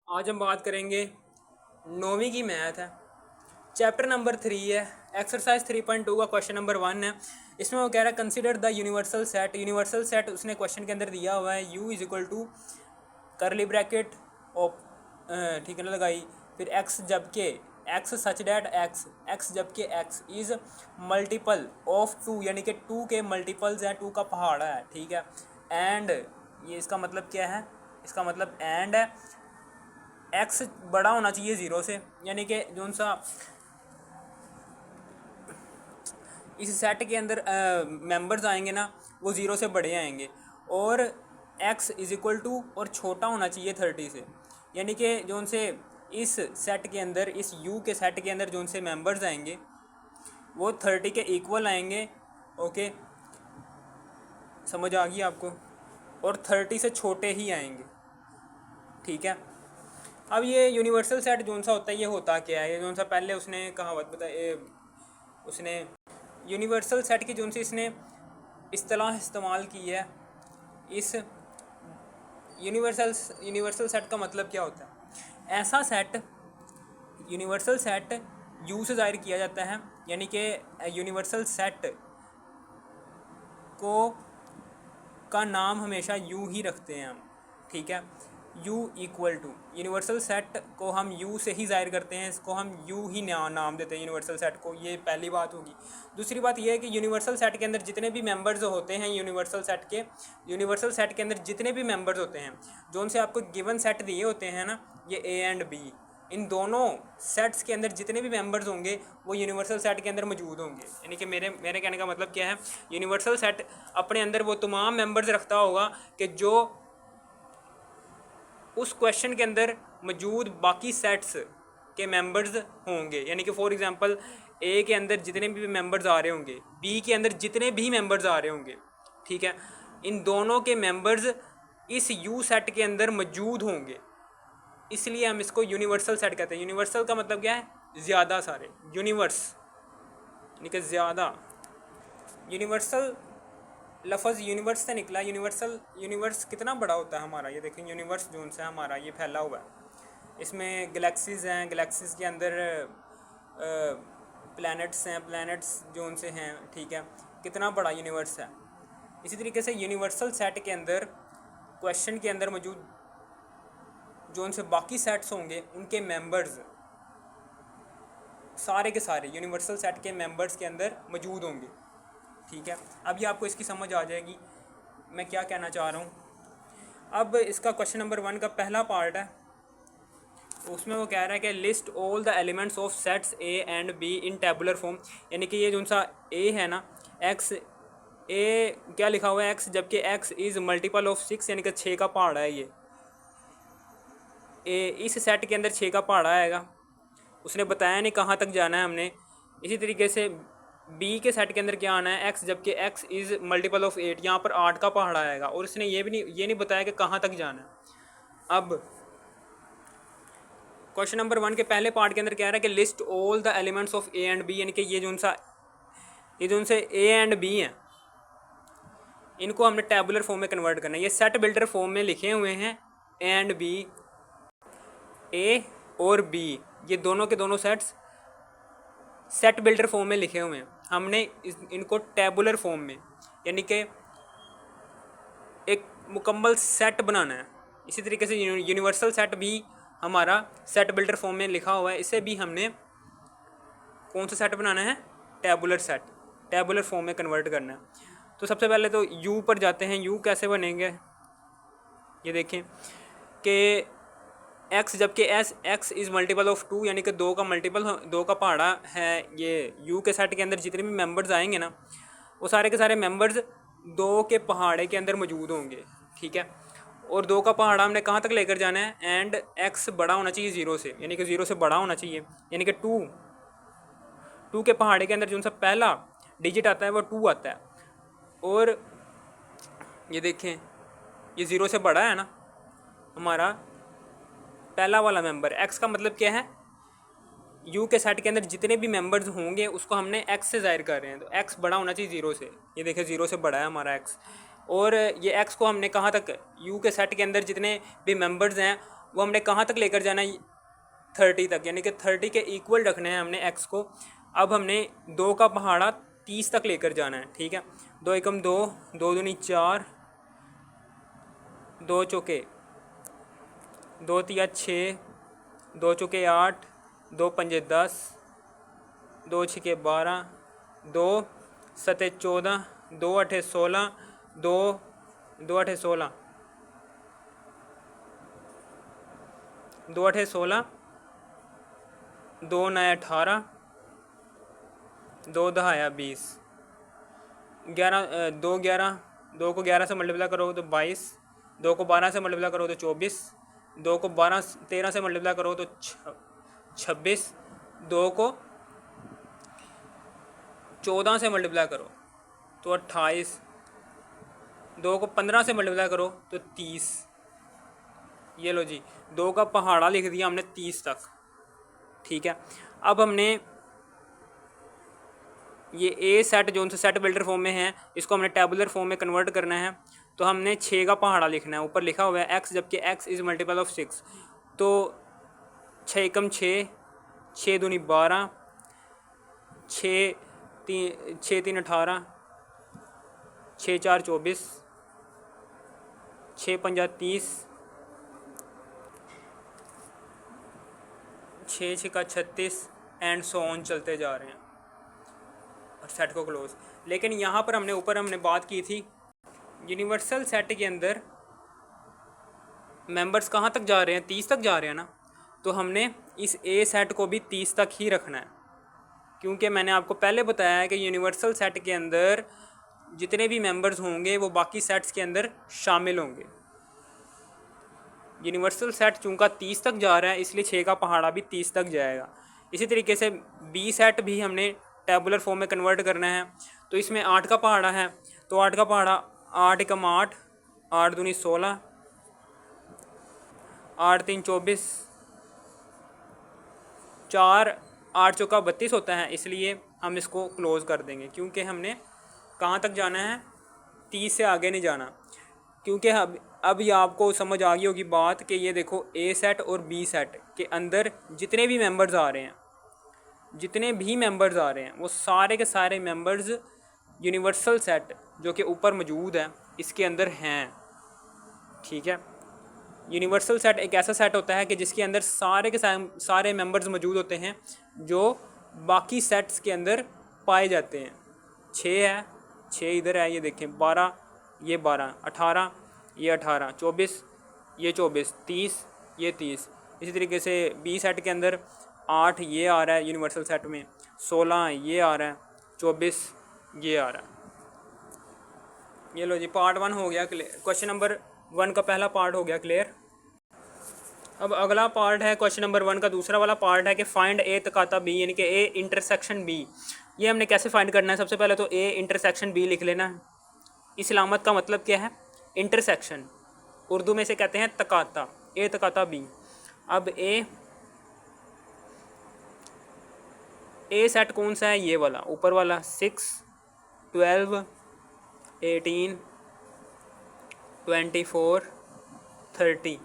आज हम बात करेंगे 9वीं की मैथ है। चैप्टर नंबर 3 है। एक्सरसाइज 3.2 का क्वेश्चन नंबर 1 है। इसमें वो कह रहा है consider the universal set. Universal set उसने क्वेश्चन के अंदर दिया हुआ है u is equal to curly bracket open, ठीक है ना, लगाई। फिर x जबकि x सच डैट x जबकि x इज़ मल्टीपल ऑफ 2, यानी कि 2 के मल्टीपल्स हैं, 2 का पहाड़ा है, ठीक है। एंड ये इसका मतलब क्या है? इसका मतलब एंड है x बड़ा होना चाहिए ज़ीरो से, यानी कि जो सा इस सेट के अंदर मेंबर्स आएंगे ना वो ज़ीरो से बड़े आएंगे। और x इज़ इक्वल टू और छोटा होना चाहिए 30 से, यानी कि जो उनसे इस सेट के अंदर, इस u के सेट के अंदर जो उनसे मेंबर्स आएंगे वो 30 के इक्वल आएंगे। ओके, समझ आ गई आपको? और 30 से छोटे ही आएंगे, ठीक है। अब ये यूनिवर्सल सेट जो सा होता है ये होता क्या है? ये जो सा पहले उसने कहावत बताई, उसने यूनिवर्सल सेट की जो सी इसने इस्तेलाह इस्तेमाल की है। इस यूनिवर्सल सेट का मतलब क्या होता है? ऐसा सेट, यूनिवर्सल सेट यू से ज़ाहिर किया जाता है, यानी कि यूनिवर्सल सेट को का नाम हमेशा यू ही रखते हैं हम, ठीक है। u equal to, universal set को हम u से ही ज़ाहिर करते हैं, इसको हम u ही नाम देते हैं यूनिवर्सल सेट को। ये पहली बात होगी। दूसरी बात यह है कि यूनिवर्सल सेट के अंदर जितने भी मेंबर्स होते हैं, यूनिवर्सल सेट के अंदर जितने भी मेंबर्स होते हैं, जो उनसे आपको गिवन सेट दिए होते हैं ना, ये a एंड b, इन दोनों सेट्स के अंदर जितने भी मेंबर्स होंगे वो यूनिवर्सल सेट के अंदर मौजूद होंगे। यानी कि मेरे कहने का मतलब क्या है? यूनिवर्सल सेट अपने अंदर वो तमाम मेंबर्स रखता होगा कि जो उस क्वेश्चन के अंदर मौजूद बाकी सेट्स के मेंबर्स होंगे। यानी कि फॉर एग्जांपल ए के अंदर जितने भी मेंबर्स आ रहे होंगे, बी के अंदर जितने भी मेंबर्स आ रहे होंगे, ठीक है, इन दोनों के मेंबर्स इस यू सेट के अंदर मौजूद होंगे। इसलिए हम इसको यूनिवर्सल सेट कहते हैं। यूनिवर्सल का मतलब क्या है? ज़्यादा सारे। यूनिवर्स यानी कि ज़्यादा। यूनिवर्सल लफ्ज़ यूनिवर्स से निकला। यूनिवर्स कितना बड़ा होता है हमारा? ये देखें, यूनिवर्स जोन से हमारा ये फैला हुआ है, इसमें गैलेक्सीज़ हैं, गैलेक्सीज़ के अंदर प्लैनेट्स हैं, प्लैनेट्स जोन से हैं, ठीक है। कितना बड़ा यूनिवर्स है। इसी तरीके से यूनिवर्सल सेट के अंदर, क्वेश्चन के अंदर मौजूद जो उनसे बाकी सेट्स होंगे उनके मेंबर्स सारे के सारे यूनिवर्सल सेट के मेंबर्स के अंदर मौजूद होंगे, ठीक है। अब ये आपको इसकी समझ आ जाएगी मैं क्या कहना चाह रहा हूँ। अब इसका क्वेश्चन नंबर 1 का पहला पार्ट है, उसमें वो कह रहा है कि list all the elements of sets A and be in tabular form. यानी कि ये जो सा ए है ना, एक्स ए क्या लिखा हुआ है? एक्स, जबकि एक्स इज़ मल्टीपल ऑफ 6, यानी कि 6 का पहाड़ा है ये। ए इस सेट के अंदर 6 का पहाड़ा आएगा। उसने बताया नहीं कहाँ तक जाना है हमने। इसी तरीके से बी के सेट के अंदर क्या आना है? एक्स, जबकि एक्स इज़ मल्टीपल ऑफ 8, यहाँ पर 8 का पहाड़ा आएगा। और इसने ये नहीं बताया कि कहाँ तक जाना है। अब क्वेश्चन नंबर 1 के पहले पार्ट के अंदर कह रहा है कि list all the elements of A and B, यानी कि ये जो उनसे ए एंड बी हैं, इनको हमने टेबुलर फॉर्म में कन्वर्ट करना है। ये सेट बिल्डर फॉर्म में लिखे हुए हैं ए एंड बी, ए और बी, ये दोनों के दोनों सेट्स सेट बिल्डर फॉर्म में लिखे हुए हैं। हमने इनको टेबुलर फॉर्म में, यानी कि एक मुकम्मल सेट बनाना है। इसी तरीके से यूनिवर्सल सेट भी हमारा सेट बिल्डर फॉर्म में लिखा हुआ है, इसे भी हमने कौन सा सेट बनाना है? टेबुलर सेट, टेबुलर फॉर्म में कन्वर्ट करना है। तो सबसे पहले तो यू पर जाते हैं। यू कैसे बनेंगे? ये देखें कि एक्स, जबकि एक्स इज़ मल्टीपल ऑफ 2, यानी कि 2 का मल्टीपल, 2 का पहाड़ा है। ये यू के सेट के अंदर जितने भी मेंबर्स आएंगे ना, वो सारे के सारे मेंबर्स 2 के पहाड़े के अंदर मौजूद होंगे, ठीक है। और 2 का पहाड़ा हमने कहाँ तक लेकर जाना है? एंड एक्स बड़ा होना चाहिए 0 से, यानी कि 0 से बड़ा होना चाहिए, यानी कि 2 के पहाड़े के अंदर जो सा पहला डिजिट आता है वो 2 आता है। और ये देखें, ये 0 से बड़ा है ना हमारा पहला वाला मेंबर। एक्स का मतलब क्या है? यू के सेट के अंदर जितने भी मेंबर्स होंगे उसको हमने एक्स से ज़ाहिर कर रहे हैं, तो एक्स बड़ा होना चाहिए 0 से। ये देखें 0 से बड़ा है हमारा एक्स। और ये एक्स को हमने कहाँ तक, यू के सेट के अंदर जितने भी मेंबर्स हैं वो हमने कहाँ तक लेकर जाना है, 30 तक, यानी कि 30 के इक्वल रखना है हमने x को। अब हमने 2 का पहाड़ा 30 तक लेकर जाना है, ठीक है। 2 एकम 2, 2 दूनी 4, 2 चौके 2 तिया 6, 2 चौके 8, 2 पंजे 10, 2 छिके 12, 2 सते 14, 2 अठे 16, 2 अठे 16, 2 अठे 16, 2 नया 18, 2 दहाया 20, 11 2 11, 2 को 11 से मल्टीप्लाई करो तो 22, 2 को 12 से मल्टीप्लाई करो तो 24, 2 को 13 से मल्टीप्लाई करो तो 26, 2 को 14 से मल्टीप्लाई करो तो 28, 2 को 15 से मल्टीप्लाई करो तो 30। ये लो जी, 2 का पहाड़ा लिख दिया हमने 30 तक, ठीक है। अब हमने ये ए सेट जो उनसे सेट बिल्डर फॉर्म में है, इसको हमने टेबुलर फॉर्म में कन्वर्ट करना है। तो हमने 6 का पहाड़ा लिखना है, ऊपर लिखा हुआ है x, जबकि x इज़ मल्टीपल ऑफ 6। तो 6 एकम 6, 6 दूनी 12, 6 3 18, 6 4 24, 6 पंजा 30, 6 छिका 36 एंड सो ऑन चलते जा रहे हैं और सेट को क्लोज। लेकिन यहाँ पर हमने बात की थी यूनिवर्सल सेट के अंदर मेंबर्स कहाँ तक जा रहे हैं, 30 तक जा रहे हैं ना। तो हमने इस ए सेट को भी 30 तक ही रखना है, क्योंकि मैंने आपको पहले बताया है कि यूनिवर्सल सेट के अंदर जितने भी मेंबर्स होंगे वो बाकी सेट्स के अंदर शामिल होंगे। यूनिवर्सल सेट चूँकि 30 तक जा रहा है, इसलिए 6 का पहाड़ा भी 30 तक जाएगा। इसी तरीके से बी सेट भी हमने टेबुलर फॉर्म में कन्वर्ट करना है। तो इसमें 8 का पहाड़ा है, तो 8 का पहाड़ा 8 एकम 8, 8 दूनी 16, 8 3 24, 4 8 चौका 32 होता है, इसलिए हम इसको क्लोज कर देंगे, क्योंकि हमने कहाँ तक जाना है, 30 से आगे नहीं जाना। क्योंकि अब ये आपको समझ आ गई होगी बात कि ये देखो ए सेट और बी सेट के अंदर जितने भी मेंबर्स आ रहे हैं वो सारे के सारे मेंबर्स यूनिवर्सल सेट जो कि ऊपर मौजूद है इसके अंदर हैं, ठीक है। यूनिवर्सल सेट एक ऐसा सेट होता है कि जिसके अंदर सारे के सारे मेंबर्स मौजूद होते हैं जो बाकी सेट्स के अंदर पाए जाते हैं। 6 है, 6 इधर है, ये देखें 12, ये 12, 18, ये 18, 24, ये 24, 30, ये 30। इसी तरीके से बी सेट के अंदर 8 ये आ रहा है यूनिवर्सल सेट में, 16 ये आ रहा है, 24 ये आ रहा है। ये लो जी, पार्ट 1 हो गया क्लियर, क्वेश्चन नंबर 1 का पहला पार्ट हो गया क्लियर। अब अगला पार्ट है क्वेश्चन नंबर 1 का दूसरा वाला पार्ट है कि फाइंड ए तकाता बी, यानी कि ए इंटरसेक्शन बी। ये हमने कैसे फाइंड करना है, सबसे पहले तो ए इंटरसेक्शन बी लिख लेना। इस इलामत का मतलब क्या है, इंटरसेक्शन, उर्दू में से कहते हैं तकाता, ए तकाता बी। अब ए सेट कौन सा है, ये वाला ऊपर वाला, 6 12 18 24 30,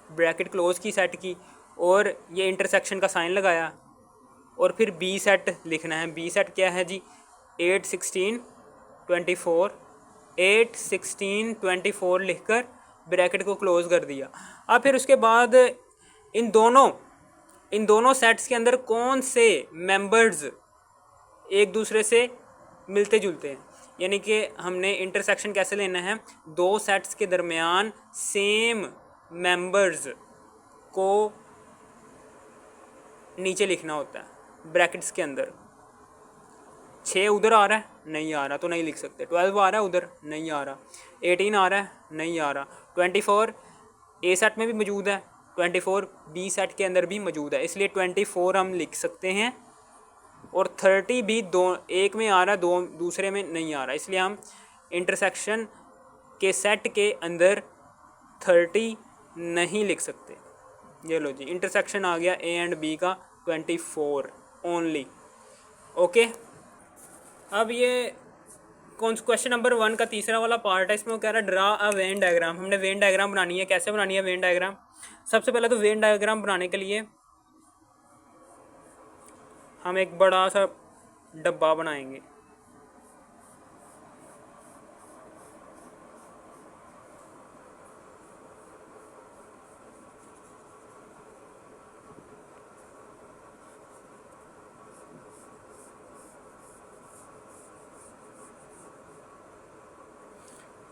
ब्रैकेट क्लोज की सेट की, और ये इंटरसेक्शन का साइन लगाया, और फिर बी सेट लिखना है। बी सेट क्या है जी, 8 16 24, 8 16 24 लिखकर ब्रैकेट को क्लोज कर दिया। अब फिर उसके बाद इन दोनों सेट्स के अंदर कौन से मेंबर्स एक दूसरे से मिलते जुलते हैं, यानी कि हमने इंटरसेक्शन कैसे लेना है, दो सेट्स के दरमियान सेम मेंबर्स को नीचे लिखना होता है ब्रैकेट्स के अंदर। 6 उधर आ रहा है, नहीं आ रहा तो नहीं लिख सकते। 12 आ रहा है उधर, नहीं आ रहा। 18 आ रहा है, नहीं आ रहा। 24 ए सेट में भी मौजूद है, 24 बी सेट के अंदर भी मौजूद है, इसलिए 24 हम लिख सकते हैं। और 30 भी एक में आ रहा है, दूसरे में नहीं आ रहा, इसलिए हम इंटरसेक्शन के सेट के अंदर 30 नहीं लिख सकते। ये लो जी, इंटरसेक्शन आ गया ए एंड बी का 24 ओनली। ओके, अब ये क्वेश्चन नंबर 1 का तीसरा वाला पार्ट है, इसमें वो कह रहा है ड्रा अ वेन डायग्राम। हमने वेन डायग्राम बनानी है। कैसे बनानी है वेन डायग्राम? सबसे पहले तो वेन डायग्राम बनाने के लिए हम एक बड़ा सा डब्बा बनाएंगे।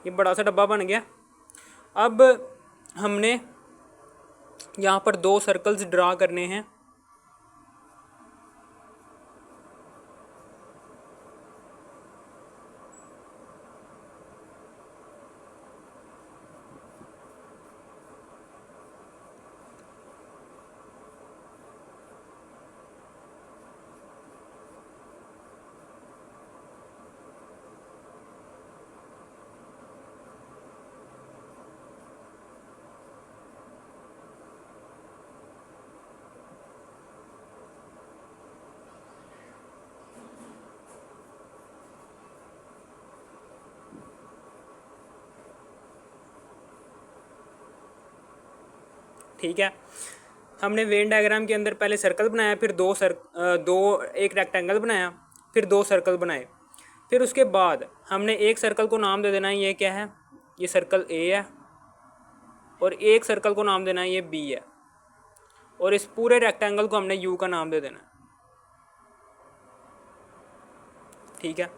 ये बड़ा सा डब्बा बन गया। अब हमने यहाँ पर 2 सर्कल्स ड्रा करने हैं। ठीक है, हमने वेन डायग्राम के अंदर पहले सर्कल बनाया, फिर एक रेक्टेंगल बनाया, फिर 2 सर्कल बनाए। फिर उसके बाद हमने एक सर्कल को नाम दे देना है, ये क्या है, ये सर्कल ए है, और एक सर्कल को नाम देना है, ये बी है, और इस पूरे रेक्टेंगल को हमने यू का नाम दे देना है। ठीक है,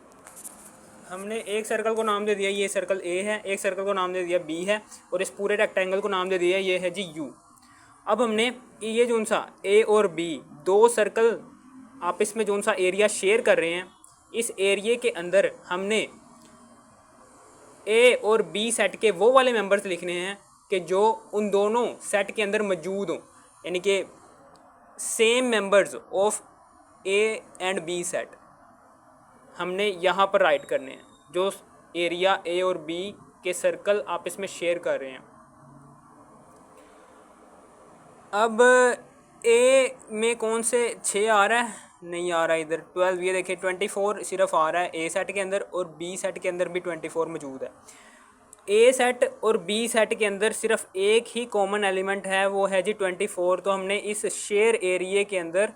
हमने एक सर्कल को नाम दे दिया, ये सर्कल ए है, एक सर्कल को नाम दे दिया बी है, और इस पूरे रेक्टेंगल को नाम दे दिया, ये है जी यू। अब हमने ये जो सा ए और बी 2 सर्कल आपस में जो सा एरिया शेयर कर रहे हैं, इस एरिए के अंदर हमने ए और बी सेट के वो वाले मेंबर्स लिखने हैं कि जो उन दोनों सेट के अंदर मौजूद हों, यानी कि same members of A and B set हमने यहाँ पर राइट करने हैं, जो एरिया ए और बी के सर्कल आपस में शेयर कर रहे हैं। अब ए में कौन से 6 आ रहा है? नहीं आ रहा है इधर 12। ये देखिए 24 सिर्फ आ रहा है ए सेट के अंदर, और बी सेट के अंदर भी 24 मौजूद है। ए सेट और बी सेट के अंदर सिर्फ एक ही कॉमन एलिमेंट है, वो है जी 24। तो हमने इस शेयर एरिया के अंदर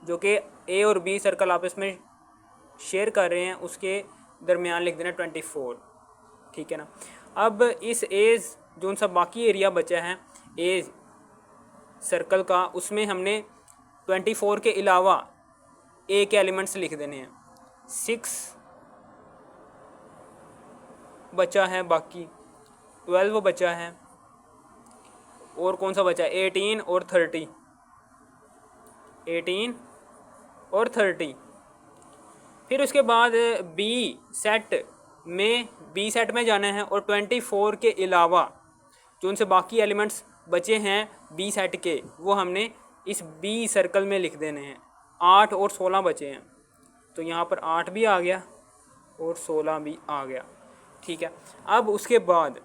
जो कि ए और बी सर्कल आपस में शेयर कर रहे हैं, उसके दरमियान लिख देना 24। ठीक है ना। अब इस ए जो सा बाकी एरिया बचा है ए सर्कल का, उसमें हमने 24 के अलावा ए के एलिमेंट्स लिख देने हैं। 6 बचा है, बाकी 12 बचा है, और कौन सा बचा है? 18 और 30। 18 और 30। फिर उसके बाद बी सेट में जाना है, और 24 के अलावा जो उनसे बाकी एलिमेंट्स बचे हैं बी सेट के, वो हमने इस बी सर्कल में लिख देने हैं। 8 और 16 बचे हैं, तो यहाँ पर 8 भी आ गया और 16 भी आ गया। ठीक है, अब उसके बाद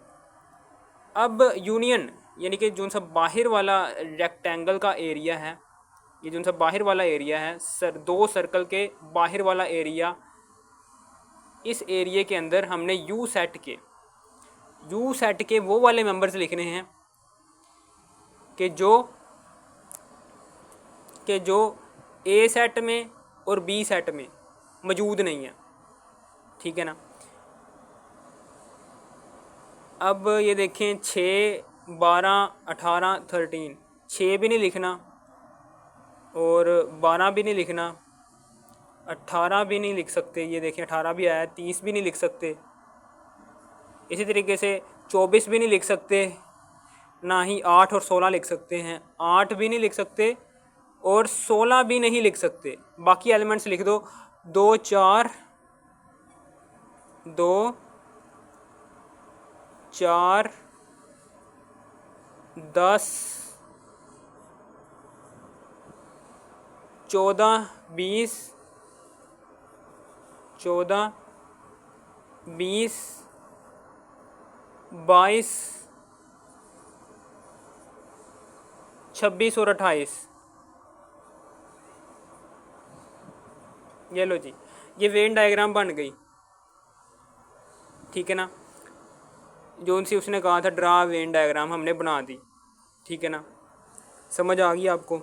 अब यूनियन, यानी कि जो सा बाहर वाला रेक्टेंगल का एरिया है, ये जो सा बाहर वाला एरिया है, 2 सर्कल के बाहर वाला एरिया, इस एरिया के अंदर हमने यू सेट के वो वाले मेंबर्स लिखने हैं कि जो ए सेट में और बी सेट में मौजूद नहीं है। ठीक है ना। अब ये देखें 6, 12, 18, 13, 6 भी नहीं लिखना, और 12 भी नहीं लिखना, 18 भी नहीं लिख सकते। ये देखें 18 भी आया, 30 भी नहीं लिख सकते। इसी तरीके से 24 भी नहीं लिख सकते, ना ही 8 और 16 लिख सकते हैं। 8 भी नहीं लिख सकते और 16 भी नहीं लिख सकते। बाकी एलिमेंट्स लिख दो। 2, 4, 2, 4, 10, 14, 20, 14, 20, 22, 26 और 28। ये लो जी, ये वेन डायग्राम बन गई। ठीक है ना। जो उनसे उसने कहा था ड्रा वेन डायग्राम हमने बना दी, ठीक है ना। समझ आ गई आपको।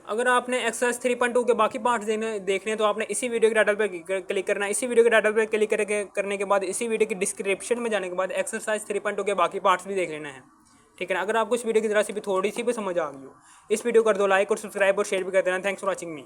अगर आपने एक्सरसाइज 3.2 के बाकी पार्ट्स देखने हैं तो आपने इसी वीडियो के टाइटल पर क्लिक करना है। इसी वीडियो के टाइटल पर क्लिक करने के बाद इसी वीडियो की डिस्क्रिप्शन में जाने के बाद एक्सरसाइज 3.2 के बाकी पार्ट्स भी देख लेना है, ठीक है ना। अगर आपको इस वीडियो की जरा सी भी थोड़ी सी भी समझ आ गई हो, इस वीडियो को कर दो लाइक और सब्सक्राइब और शेयर भी कर देना। Thanks for watching me.